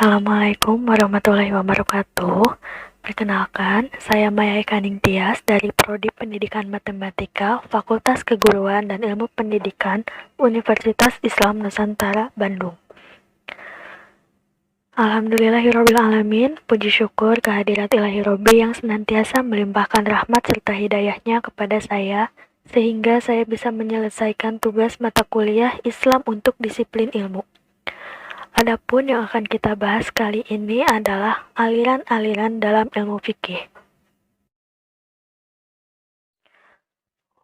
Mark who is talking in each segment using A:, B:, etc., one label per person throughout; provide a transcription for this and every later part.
A: Assalamualaikum warahmatullahi wabarakatuh. Perkenalkan, saya Maya Eka Ningtyas dari Prodi Pendidikan Matematika, Fakultas Keguruan dan Ilmu Pendidikan, Universitas Islam Nusantara, Bandung. Alhamdulillahirrabbilalamin, puji syukur kehadirat ilahi Robbi yang senantiasa melimpahkan rahmat serta hidayahnya kepada saya, sehingga saya bisa menyelesaikan tugas mata kuliah Islam untuk disiplin ilmu. Adapun yang akan kita bahas kali ini adalah aliran-aliran dalam ilmu fikih.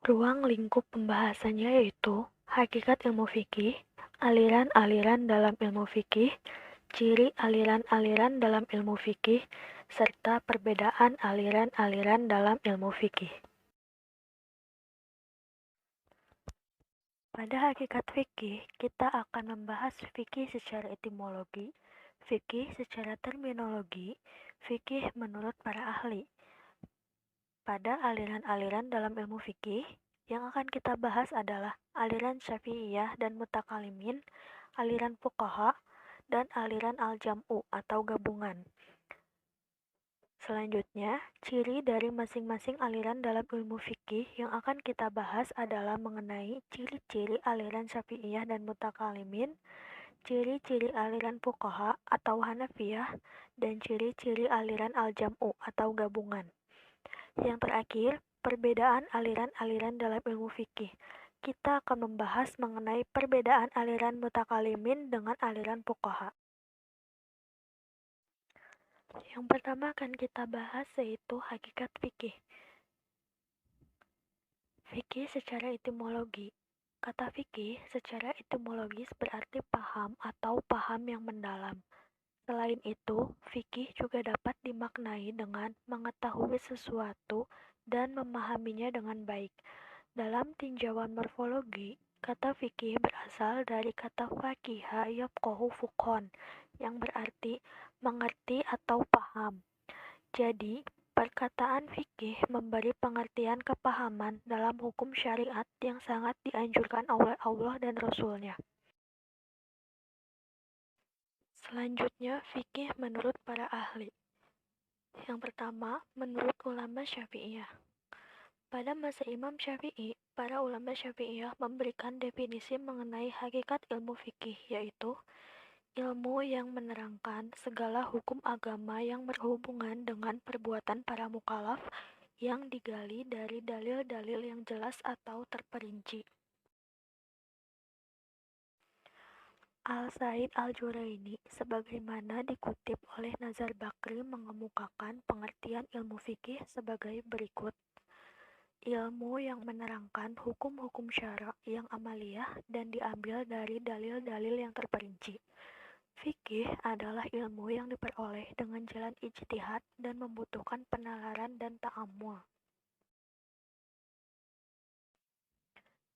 A: Ruang lingkup pembahasannya yaitu hakikat ilmu fikih, aliran-aliran dalam ilmu fikih, ciri aliran-aliran dalam ilmu fikih, serta perbedaan aliran-aliran dalam ilmu fikih. Pada hakikat fikih, kita akan membahas fikih secara etimologi, fikih secara terminologi, fikih menurut para ahli. Pada aliran-aliran dalam ilmu fikih, yang akan kita bahas adalah aliran Syafi'iyah dan Mutakalimin, aliran Fuqaha, dan aliran Al-Jam'u atau gabungan. Selanjutnya, ciri dari masing-masing aliran dalam ilmu fikih yang akan kita bahas adalah mengenai ciri-ciri aliran Syafi'iyah dan Mutakalimin, ciri-ciri aliran Fuqaha atau Hanafiyah, dan ciri-ciri aliran Al-Jam'u atau gabungan. Yang terakhir, perbedaan aliran-aliran dalam ilmu fikih. Kita akan membahas mengenai perbedaan aliran mutakalimin dengan aliran fuqaha. Yang pertama akan kita bahas yaitu hakikat fikih. Fikih secara etimologi. Kata fikih secara etimologis berarti paham atau paham yang mendalam. Selain itu, fikih juga dapat dimaknai dengan mengetahui sesuatu dan memahaminya dengan baik. Dalam tinjauan morfologi, kata fikih berasal dari kata faqiha yafqahu fuqhon, yang berarti mengerti atau paham. Jadi, perkataan fikih memberi pengertian kepahaman dalam hukum syariat yang sangat dianjurkan oleh Allah dan Rasul-Nya. Selanjutnya, fikih menurut para ahli. Yang pertama, menurut ulama Syafi'iyah. Pada masa Imam Syafi'i, para ulama Syafi'iyah memberikan definisi mengenai hakikat ilmu fikih, yaitu ilmu yang menerangkan segala hukum agama yang berhubungan dengan perbuatan para mukallaf yang digali dari dalil-dalil yang jelas atau terperinci. Al-Said Al-Juraini, sebagaimana dikutip oleh Nazar Bakri, mengemukakan pengertian ilmu fikih sebagai berikut. Ilmu yang menerangkan hukum-hukum syara yang amaliyah dan diambil dari dalil-dalil yang terperinci. Fikih adalah ilmu yang diperoleh dengan jalan ijtihad dan membutuhkan penalaran dan ta'ammul.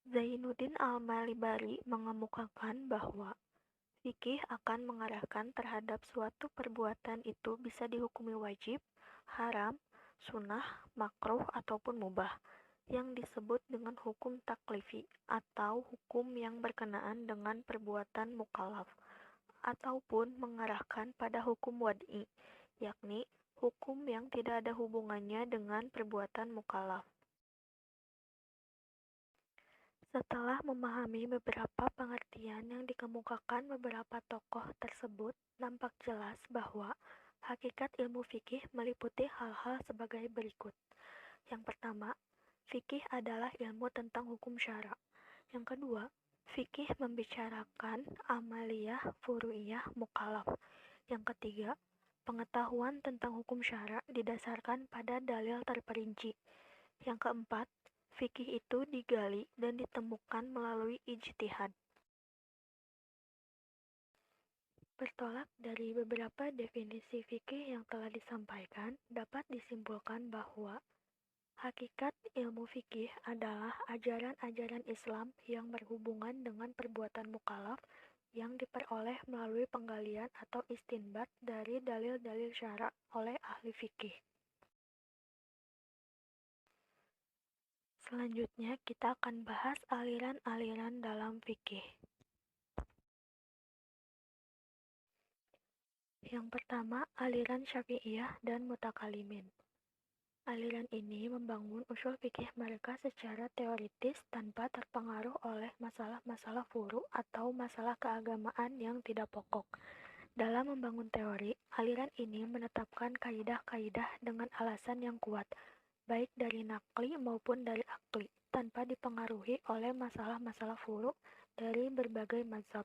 A: Zainuddin Al-Malibari mengemukakan bahwa fikih akan mengarahkan terhadap suatu perbuatan itu bisa dihukumi wajib, haram, sunnah, makruh, ataupun mubah, yang disebut dengan hukum taklifi atau hukum yang berkenaan dengan perbuatan mukallaf, ataupun mengarahkan pada hukum wad'i, yakni hukum yang tidak ada hubungannya dengan perbuatan mukallaf. Setelah memahami beberapa pengertian yang dikemukakan beberapa tokoh tersebut, nampak jelas bahwa hakikat ilmu fikih meliputi hal-hal sebagai berikut. Yang pertama, fikih adalah ilmu tentang hukum syara. Yang kedua, fikih membicarakan amaliyah, furu'iyah, mukallaf. Yang ketiga, pengetahuan tentang hukum syara didasarkan pada dalil terperinci. Yang keempat, fikih itu digali dan ditemukan melalui ijtihad. Bertolak dari beberapa definisi fikih yang telah disampaikan, dapat disimpulkan bahwa hakikat ilmu fikih adalah ajaran-ajaran Islam yang berhubungan dengan perbuatan mukallaf yang diperoleh melalui penggalian atau istinbat dari dalil-dalil syara oleh ahli fikih. Selanjutnya kita akan bahas aliran-aliran dalam fikih. Yang pertama, aliran Syafi'iyah dan Mutakalimin. Aliran ini membangun usul fikih mereka secara teoritis tanpa terpengaruh oleh masalah-masalah furu atau masalah keagamaan yang tidak pokok. Dalam membangun teori, aliran ini menetapkan kaidah-kaidah dengan alasan yang kuat, baik dari nakli maupun dari akli, tanpa dipengaruhi oleh masalah-masalah furu dari berbagai mazhab.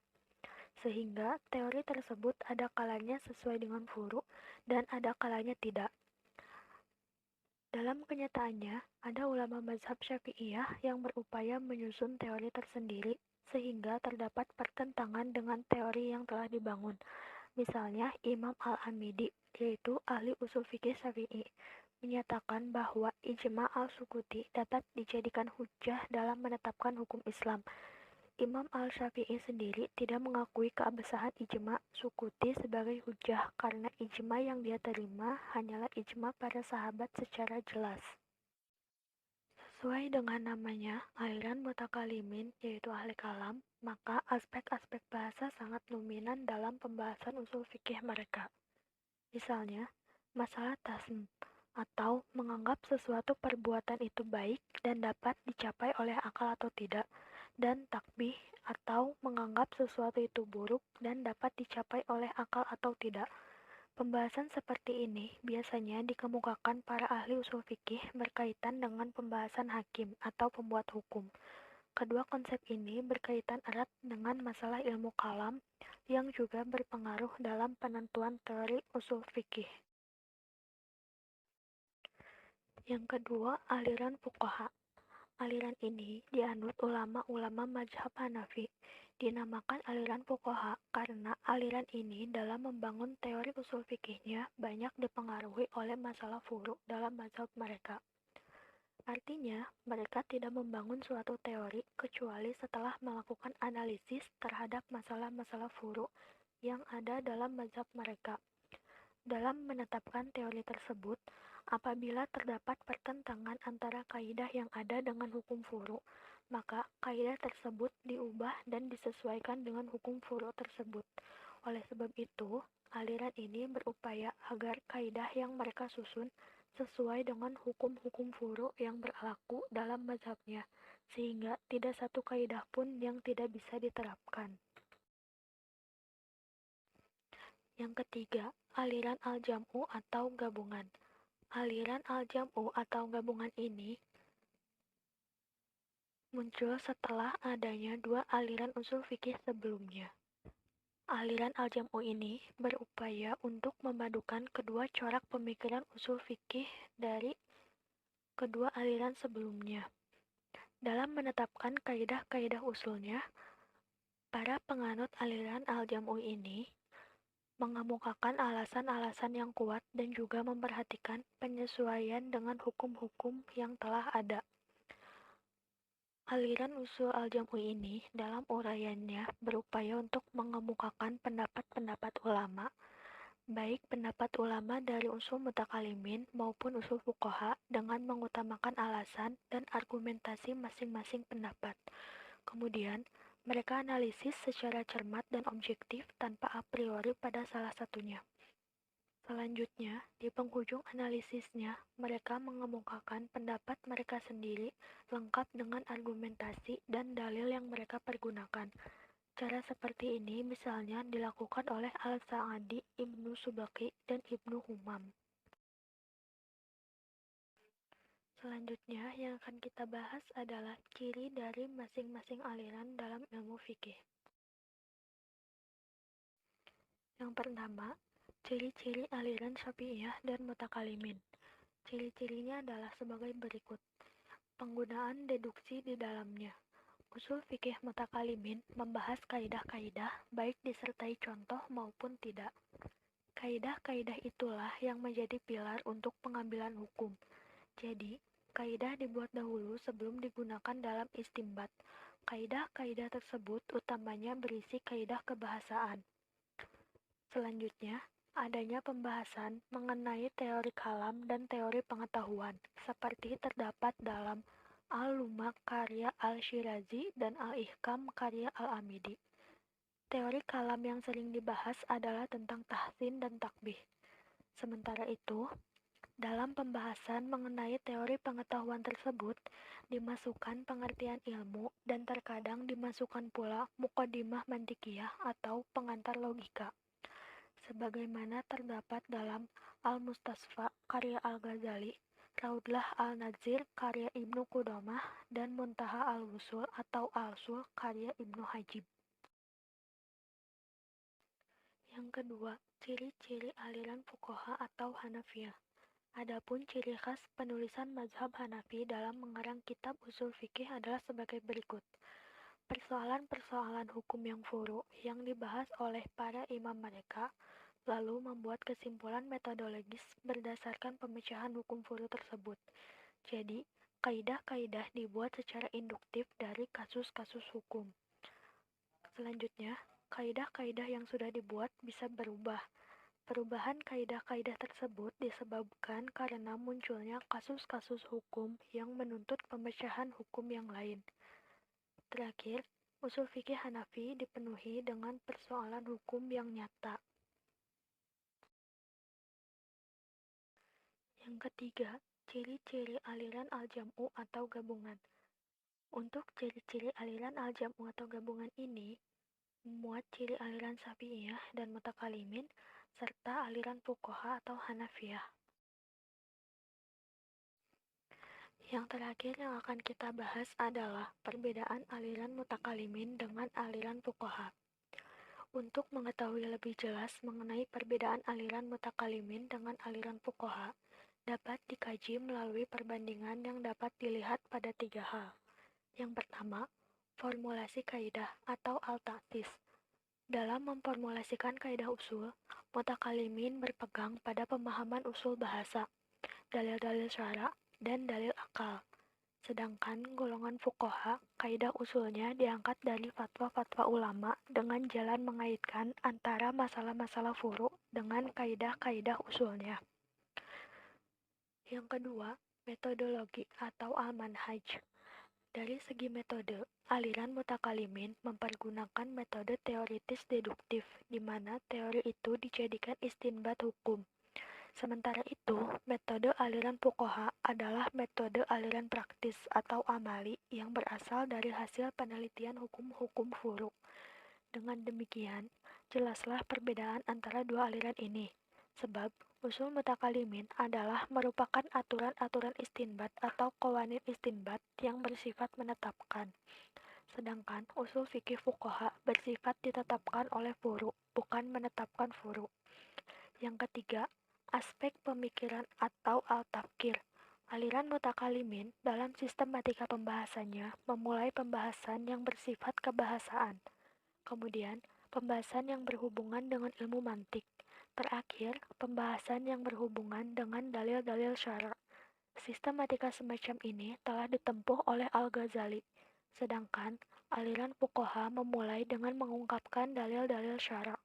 A: Sehingga teori tersebut ada kalanya sesuai dengan furu dan ada kalanya tidak. Dalam kenyataannya, ada ulama mazhab Syafi'iyah yang berupaya menyusun teori tersendiri sehingga terdapat pertentangan dengan teori yang telah dibangun. Misalnya Imam Al-Amidi, yaitu ahli usul fikih Syafi'i, menyatakan bahwa ijma al-Sukuti dapat dijadikan hujjah dalam menetapkan hukum Islam. Imam al-Syafi'i sendiri tidak mengakui keabsahan ijma Sukuti sebagai hujjah karena ijma yang dia terima hanyalah ijma para sahabat secara jelas. Sesuai dengan namanya, aliran mutakalimin yaitu ahli kalam, maka aspek-aspek bahasa sangat dominan dalam pembahasan usul fikih mereka. Misalnya, masalah tasm atau menganggap sesuatu perbuatan itu baik dan dapat dicapai oleh akal atau tidak, dan takbih atau menganggap sesuatu itu buruk dan dapat dicapai oleh akal atau tidak. Pembahasan seperti ini biasanya dikemukakan para ahli usul fikih berkaitan dengan pembahasan hakim atau pembuat hukum. Kedua konsep ini berkaitan erat dengan masalah ilmu kalam yang juga berpengaruh dalam penentuan teori usul fikih. Yang kedua, aliran fuqaha. Aliran ini dianut ulama-ulama mazhab Hanafi. Dinamakan aliran fuqaha karena aliran ini dalam membangun teori usul fikihnya banyak dipengaruhi oleh masalah furu dalam mazhab mereka. Artinya, mereka tidak membangun suatu teori kecuali setelah melakukan analisis terhadap masalah-masalah furu yang ada dalam mazhab mereka. Dalam menetapkan teori tersebut, apabila terdapat pertentangan antara kaidah yang ada dengan hukum furu, maka kaidah tersebut diubah dan disesuaikan dengan hukum furu tersebut. Oleh sebab itu, aliran ini berupaya agar kaidah yang mereka susun sesuai dengan hukum-hukum furu yang berlaku dalam mazhabnya, sehingga tidak satu kaidah pun yang tidak bisa diterapkan. Yang ketiga, aliran al-jam'u atau gabungan. Aliran al-jam'u atau gabungan ini muncul setelah adanya dua aliran usul fikih sebelumnya. Aliran al-jam'u ini berupaya untuk memadukan kedua corak pemikiran usul fikih dari kedua aliran sebelumnya. Dalam menetapkan kaidah-kaidah usulnya, para penganut aliran al-jam'u ini mengemukakan alasan-alasan yang kuat dan juga memperhatikan penyesuaian dengan hukum-hukum yang telah ada. Aliran usul al-jam'u ini dalam uraiannya berupaya untuk mengemukakan pendapat-pendapat ulama, baik pendapat ulama dari usul mutakalimin maupun usul fuqaha dengan mengutamakan alasan dan argumentasi masing-masing pendapat. Kemudian, mereka analisis secara cermat dan objektif tanpa a priori pada salah satunya. Selanjutnya, di penghujung analisisnya, mereka mengemukakan pendapat mereka sendiri lengkap dengan argumentasi dan dalil yang mereka pergunakan. Cara seperti ini misalnya dilakukan oleh Al-Sa'adi, Ibnu Subaki, dan Ibnu Humam. Selanjutnya yang akan kita bahas adalah ciri dari masing-masing aliran dalam ilmu fikih. Yang pertama, ciri-ciri aliran Syafi'iyah dan Mutakalimin. Ciri-cirinya adalah sebagai berikut. Penggunaan deduksi di dalamnya. Usul fikih mutakalimin membahas kaidah-kaidah baik disertai contoh maupun tidak. Kaidah-kaidah itulah yang menjadi pilar untuk pengambilan hukum. Jadi, kaidah dibuat dahulu sebelum digunakan dalam istimbat. Kaidah-kaidah tersebut utamanya berisi kaidah kebahasaan. Selanjutnya, adanya pembahasan mengenai teori kalam dan teori pengetahuan, seperti terdapat dalam Al-Lumah karya Al-Syirazi dan Al-Ihkam karya Al-Amidi. Teori kalam yang sering dibahas adalah tentang tahsin dan takbih. Sementara itu, dalam pembahasan mengenai teori pengetahuan tersebut, dimasukkan pengertian ilmu dan terkadang dimasukkan pula muqaddimah mantikiyah atau pengantar logika. Sebagaimana terdapat dalam Al-Mustasfa karya Al-Ghazali, Raudlah Al-Nadzir karya Ibnu Qudamah, dan Muntaha Al-Wusul atau Al-Sul karya Ibnu Hajib. Yang kedua, ciri-ciri aliran fuqaha atau Hanafiyah. Adapun ciri khas penulisan mazhab Hanafi dalam mengarang kitab usul fikih adalah sebagai berikut. Persoalan-persoalan hukum yang furu yang dibahas oleh para imam mereka, lalu membuat kesimpulan metodologis berdasarkan pemecahan hukum furu tersebut. Jadi, kaidah-kaidah dibuat secara induktif dari kasus-kasus hukum. Selanjutnya, kaidah-kaidah yang sudah dibuat bisa berubah. Perubahan kaidah-kaidah tersebut disebabkan karena munculnya kasus-kasus hukum yang menuntut pemecahan hukum yang lain. Terakhir, usul fikih Hanafi dipenuhi dengan persoalan hukum yang nyata. Yang ketiga, ciri-ciri aliran al-jam'u atau gabungan. Untuk ciri-ciri aliran al-jam'u atau gabungan ini, memuat ciri aliran Syafi'iyah dan Mutakalimin, serta aliran fuqaha atau Hanafiyah. Yang terakhir yang akan kita bahas adalah perbedaan aliran Mutakalimin dengan aliran fuqaha. Untuk mengetahui lebih jelas mengenai perbedaan aliran Mutakalimin dengan aliran fuqaha, dapat dikaji melalui perbandingan yang dapat dilihat pada 3 hal. Yang pertama, formulasi kaidah atau al-ta'sis. Dalam memformulasikan kaidah usul, Mutakalimin berpegang pada pemahaman usul bahasa, dalil-dalil syara, dan dalil akal. Sedangkan golongan fuqaha, kaidah usulnya diangkat dari fatwa-fatwa ulama dengan jalan mengaitkan antara masalah-masalah furu dengan kaidah-kaidah usulnya. Yang kedua, metodologi atau al-manhaj. Dari segi metode, aliran Mutakalimin mempergunakan metode teoritis deduktif, di mana teori itu dijadikan istinbat hukum. Sementara itu, metode aliran fuqaha adalah metode aliran praktis atau amali yang berasal dari hasil penelitian hukum-hukum furu. Dengan demikian, jelaslah perbedaan antara dua aliran ini, sebab usul Mutakalimin adalah merupakan aturan-aturan istinbat atau qawanin istinbat yang bersifat menetapkan. Sedangkan usul fikih fuqaha bersifat ditetapkan oleh furu, bukan menetapkan furu. Yang ketiga, aspek pemikiran atau al-tafkir. Aliran Mutakalimin dalam sistematika pembahasannya memulai pembahasan yang bersifat kebahasaan, kemudian pembahasan yang berhubungan dengan ilmu mantik, terakhir pembahasan yang berhubungan dengan dalil-dalil syara. Sistematika semacam ini telah ditempuh oleh Al-Ghazali, sedangkan aliran fuqaha memulai dengan mengungkapkan dalil-dalil syara.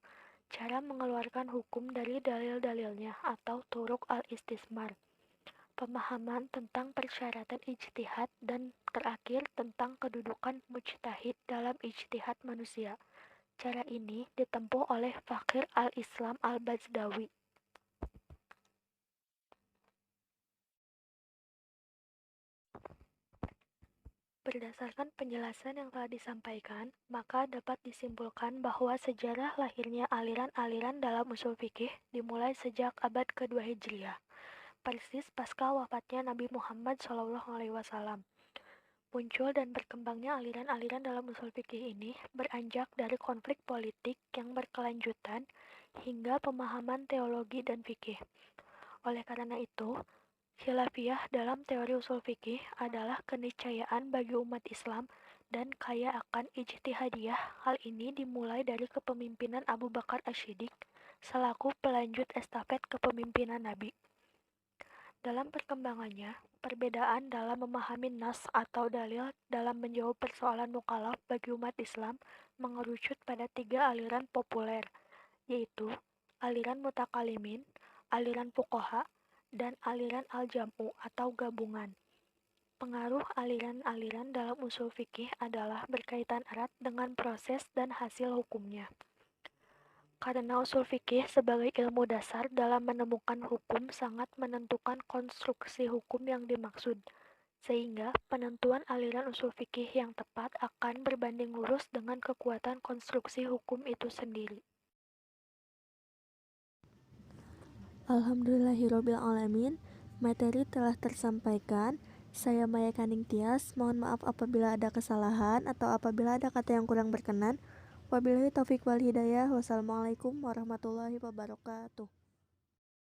A: Cara mengeluarkan hukum dari dalil-dalilnya atau turuk al-istismar, pemahaman tentang persyaratan ijtihad, dan terakhir tentang kedudukan mujtahid dalam ijtihad manusia. Cara ini ditempuh oleh Fakhr al-Islam al-Bazdawi. Berdasarkan penjelasan yang telah disampaikan, maka dapat disimpulkan bahwa sejarah lahirnya aliran-aliran dalam usul fikih dimulai sejak abad kedua Hijriah, persis pasca wafatnya Nabi Muhammad SAW. Muncul dan berkembangnya aliran-aliran dalam usul fikih ini beranjak dari konflik politik yang berkelanjutan hingga pemahaman teologi dan fikih. Oleh karena itu, khilafiyah dalam teori usul fikih adalah keniscayaan bagi umat Islam dan kaya akan ijtihadiyah. Hal ini dimulai dari kepemimpinan Abu Bakar Asy-Siddiq selaku pelanjut estafet kepemimpinan Nabi. Dalam perkembangannya, perbedaan dalam memahami nas atau dalil dalam menjawab persoalan mukallaf bagi umat Islam mengerucut pada 3 aliran populer, yaitu aliran Mutakalimin, aliran fuqaha, dan aliran al-jam'u atau gabungan. Pengaruh aliran-aliran dalam usul fikih adalah berkaitan erat dengan proses dan hasil hukumnya. Karena usul fikih sebagai ilmu dasar dalam menemukan hukum sangat menentukan konstruksi hukum yang dimaksud, sehingga penentuan aliran usul fikih yang tepat akan berbanding lurus dengan kekuatan konstruksi hukum itu sendiri.
B: Alhamdulillahirobbil alamin. Materi telah tersampaikan. Saya Maya Kaning Tias. Mohon maaf apabila ada kesalahan atau apabila ada kata yang kurang berkenan. Wabillahi taufik wal hidayah. Wassalamualaikum warahmatullahi wabarakatuh.